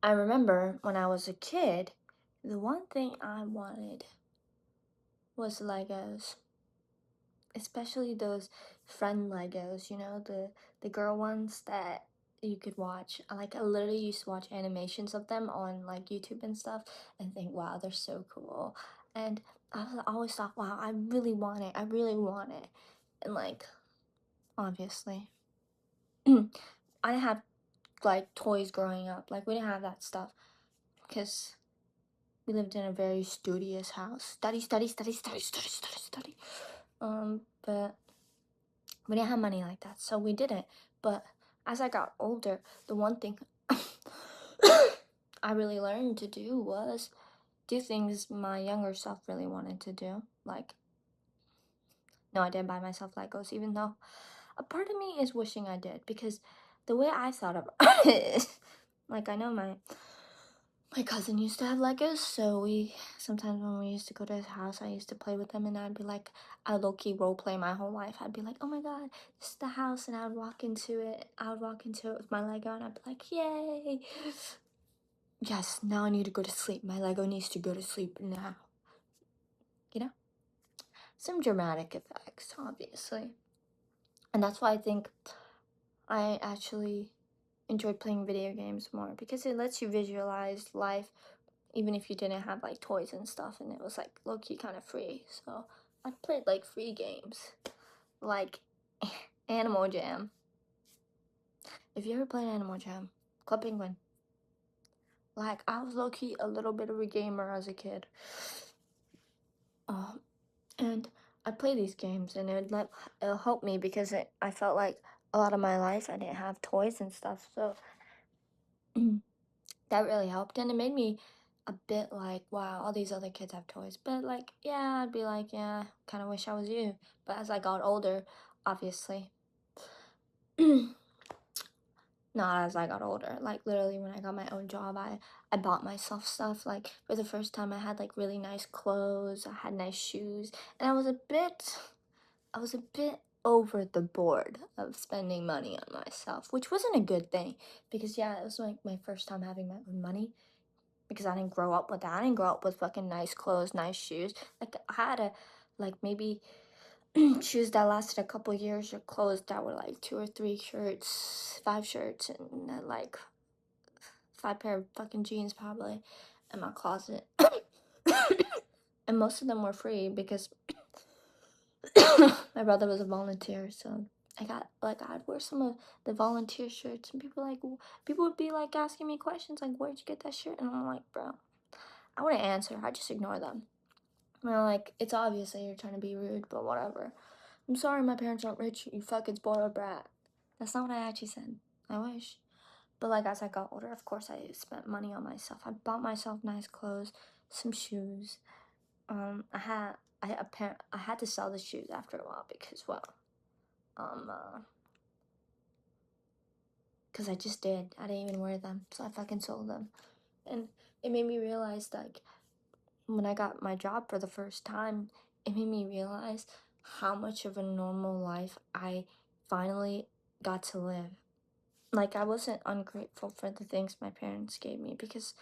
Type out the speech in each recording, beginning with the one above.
I remember when I was a kid, the one thing I wanted was Legos, especially those friend Legos, the girl ones that you could watch. I literally used to watch animations of them on like YouTube and stuff and think, wow, they're so cool. And always thought, wow, I really want it. I really want it. And like, obviously, I didn't have like toys growing up. Like, we didn't have that stuff because we lived in a very studious house. Study, study, study, study, study, study, study. But we didn't have money like that, so we didn't. But as I got older, the one thing I really learned to do was do things my younger self really wanted to do. Like, no, I didn't buy myself Legos, even though a part of me is wishing I did, because the way I thought about it, like, I know my cousin used to have Legos, so we sometimes when we used to go to his house, I used to play with them, and I'd be like, I low key role play my whole life. I'd be like, oh my god, this is the house, and I'd walk into it. I would walk into it with my Lego, and I'd be like, yay! Yes, now I need to go to sleep. My Lego needs to go to sleep now. You know, some dramatic effects, obviously, and that's why I think I actually enjoy playing video games more, because it lets you visualize life even if you didn't have like toys and stuff, and it was like low-key kind of free. So I played like free games like Animal Jam. If you ever played Animal Jam, Club Penguin, like, I was low-key a little bit of a gamer as a kid. um and I play these games, and it'll help me because I felt like a lot of my life I didn't have toys and stuff, so that really helped, and it made me a bit like, wow, all these other kids have toys. But like, yeah, I'd be like, yeah, kind of wish I was you. But as I got older, obviously, not as I got older. Like, literally, when I got my own job, I bought myself stuff. Like, for the first time, I had like really nice clothes. I had nice shoes, and I was a bit over the board of spending money on myself, which wasn't a good thing, because yeah, it was like my first time having my own money, because I didn't grow up with that. I didn't grow up with fucking nice clothes, nice shoes. Like, I had like, maybe shoes that lasted a couple years, or clothes that were like two or three shirts, five shirts, and like five pair of fucking jeans probably in my closet. And most of them were free because my brother was a volunteer, so I'd wear some of the volunteer shirts, and people would be like asking me questions like, where'd you get that shirt? And I'm like, bro, I wouldn't answer. I just ignore them. Well, like, it's obvious that you're trying to be rude, but whatever. I'm sorry my parents aren't rich, you fucking spoiled brat. That's not what I actually said. I wish. But like, as I got older, of course I spent money on myself. I bought myself nice clothes, some shoes. I had to sell the shoes after a while because, well, um uh because I just did. I didn't even wear them, so I fucking sold them. And it made me realize, like, when I got my job for the first time, it made me realize how much of a normal life I finally got to live. Like, I wasn't ungrateful for the things my parents gave me, because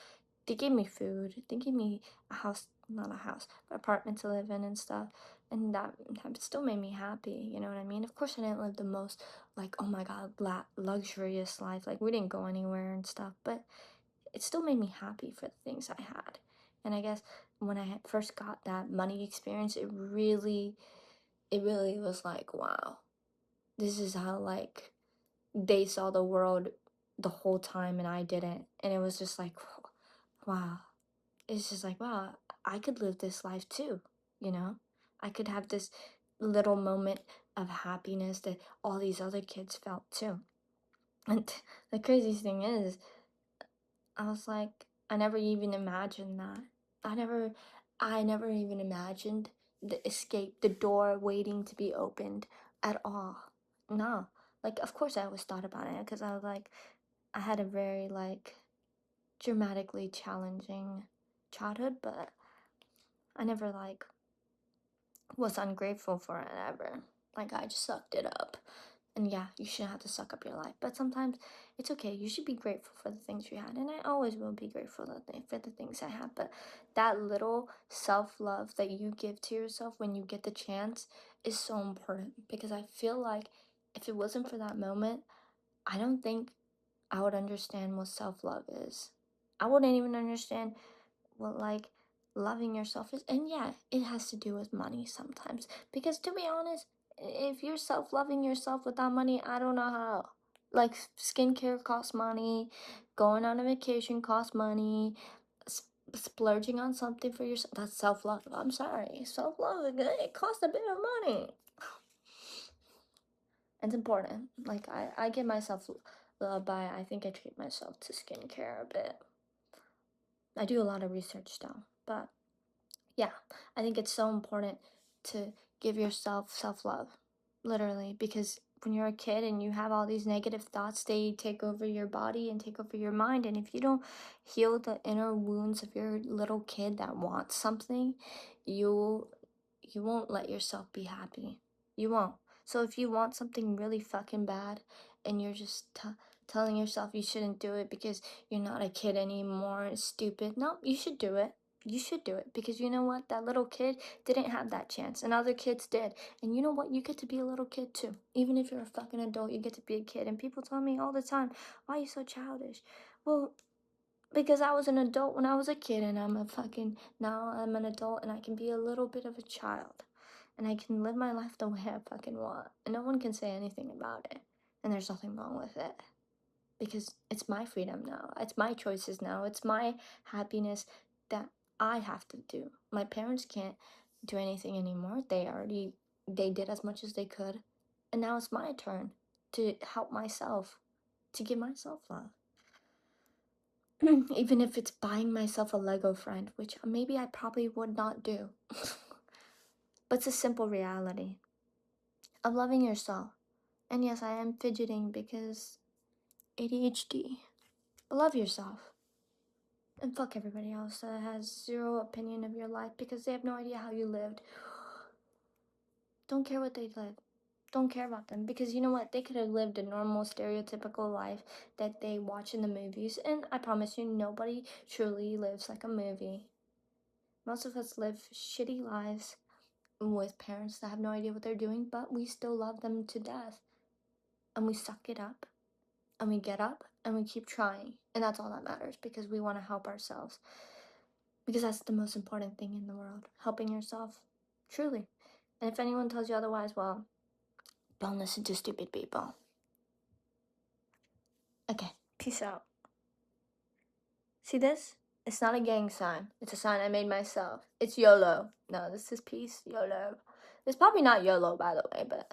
they gave me food, they gave me a house, not a house, but apartment to live in and stuff. And that still made me happy, you know what I mean? Of course, I didn't live the most, like, oh my god, luxurious life. Like, we didn't go anywhere and stuff, but it still made me happy for the things I had. And I guess when I had first got that money experience, it really was like, wow, this is how, like, they saw the world the whole time and I didn't. And it was just like, wow. It's just like, wow, I could live this life too, you know? I could have this little moment of happiness that all these other kids felt too. And the craziest thing is, I was like, I never even imagined that. I never I never even imagined the escape, the door waiting to be opened at all. No. Like, of course I always thought about it, because I was like, I had a very, like, dramatically challenging childhood, but I never, like, was ungrateful for it ever. Like, I just sucked it up. And yeah, you shouldn't have to suck up your life. But sometimes it's okay. You should be grateful for the things you had. And I always will be grateful for the things I have. But that little self love that you give to yourself when you get the chance is so important. Because I feel like if it wasn't for that moment, I don't think I would understand what self love is. I wouldn't even understand what like loving yourself is. And yeah, it has to do with money sometimes, because to be honest, if you're self-loving yourself without money, I don't know how. Like, skincare costs money, going on a vacation costs money, splurging on something for yourself, that's self-love. I'm sorry, self-love, it costs a bit of money. It's important. Like, I give myself love by, I think I treat myself to skincare a bit. I do a lot of research though, but yeah, I think it's so important to give yourself self love, literally, because when you're a kid and you have all these negative thoughts, they take over your body and take over your mind. And if you don't heal the inner wounds of your little kid that wants something, you you won't let yourself be happy. You won't. So if you want something really fucking bad and you're just telling yourself you shouldn't do it because you're not a kid anymore, it's stupid. No, you should do it. You should do it, because you know what? That little kid didn't have that chance and other kids did. And you know what? You get to be a little kid too. Even if you're a fucking adult, you get to be a kid. And people tell me all the time, why are you so childish? Well, because I was an adult when I was a kid, and now I'm an adult and I can be a little bit of a child. And I can live my life the way I fucking want. And no one can say anything about it. And there's nothing wrong with it. Because it's my freedom now. It's my choices now. It's my happiness that I have to do. My parents can't do anything anymore. They did as much as they could. And now it's my turn to help myself, to give myself love. Even if it's buying myself a Lego friend, which maybe I probably would not do. But it's a simple reality of loving yourself. And yes, I am fidgeting because ADHD. Love yourself. And fuck everybody else that has zero opinion of your life because they have no idea how you lived. Don't care what they lived. Don't care about them, because you know what? They could have lived a normal, stereotypical life that they watch in the movies. And I promise you, nobody truly lives like a movie. Most of us live shitty lives with parents that have no idea what they're doing, but we still love them to death. And we suck it up. And we get up and we keep trying. And that's all that matters, because we want to help ourselves. Because that's the most important thing in the world, helping yourself. Truly. And if anyone tells you otherwise, well, don't listen to stupid people. Okay, peace out. See this? It's not a gang sign. It's a sign I made myself. It's YOLO. No, this is peace, YOLO. It's probably not YOLO, by the way, but